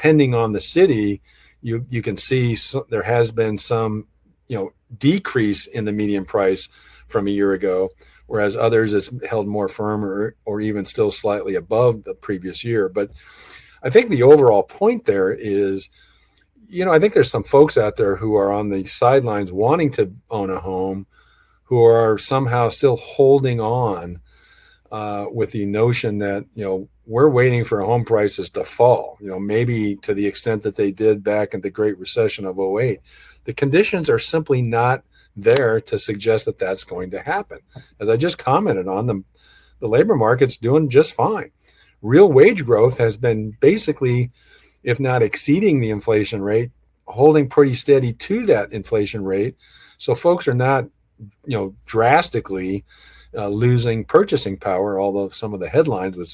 depending on the city, you can see there has been some, decrease in the median price from a year ago, whereas others it's held more firm or even still slightly above the previous year. But I think the overall point there is, I think there's some folks out there who are on the sidelines wanting to own a home who are somehow still holding on with the notion that, we're waiting for home prices to fall, maybe to the extent that they did back in the Great Recession of '08. The conditions are simply not there to suggest that that's going to happen. As I just commented on, the labor market's doing just fine. Real wage growth has been basically, if not exceeding the inflation rate, holding pretty steady to that inflation rate. So folks are not, drastically losing purchasing power, although some of the headlines would,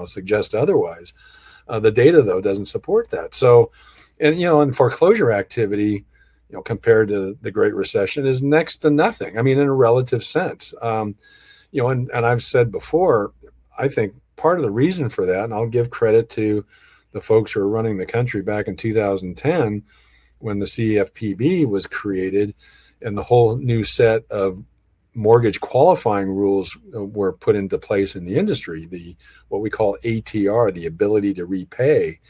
suggest otherwise. The data, though, doesn't support that. So, and foreclosure activity, compared to the Great Recession is next to nothing. I mean, in a relative sense, and I've said before, I think part of the reason for that, and I'll give credit to the folks who are running the country back in 2010 when the CFPB was created and the whole new set of mortgage qualifying rules were put into place in the industry, what we call ATR, the ability to repay,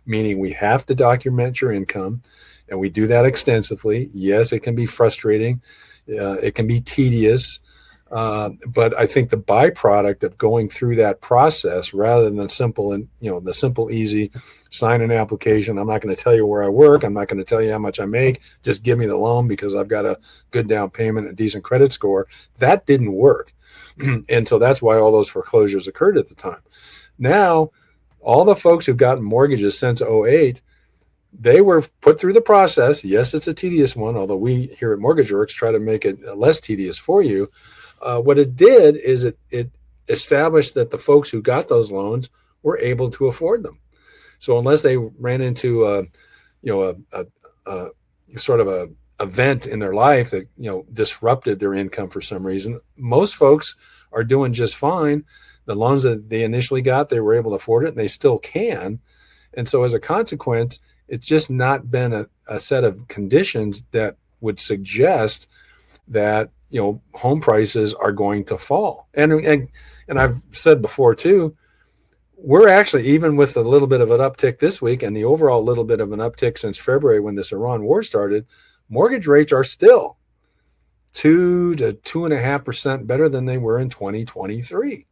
meaning we have to document your income, and we do that extensively. Yes, it can be frustrating. It can be tedious. But I think the byproduct of going through that process, rather than the simple, easy sign an application. I'm not going to tell you where I work. I'm not going to tell you how much I make. Just give me the loan because I've got a good down payment, a decent credit score. That didn't work. And so that's why all those foreclosures occurred at the time. Now, all the folks who've gotten mortgages since '08, they were put through the process. Yes, it's a tedious one, although we here at Mortgage Works try to make it less tedious for you. What it did is it established that the folks who got those loans were able to afford them. So unless they ran into a sort of a event in their life that disrupted their income for some reason, most folks are doing just fine. The loans that they initially got, they were able to afford it, and they still can. And so as a consequence, it's just not been a set of conditions that would suggest that home prices are going to fall. And I've said before too, we're actually, even with a little bit of an uptick this week and the overall little bit of an uptick since February when this Iran war started, mortgage rates are still 2 to 2.5% better than they were in 2023.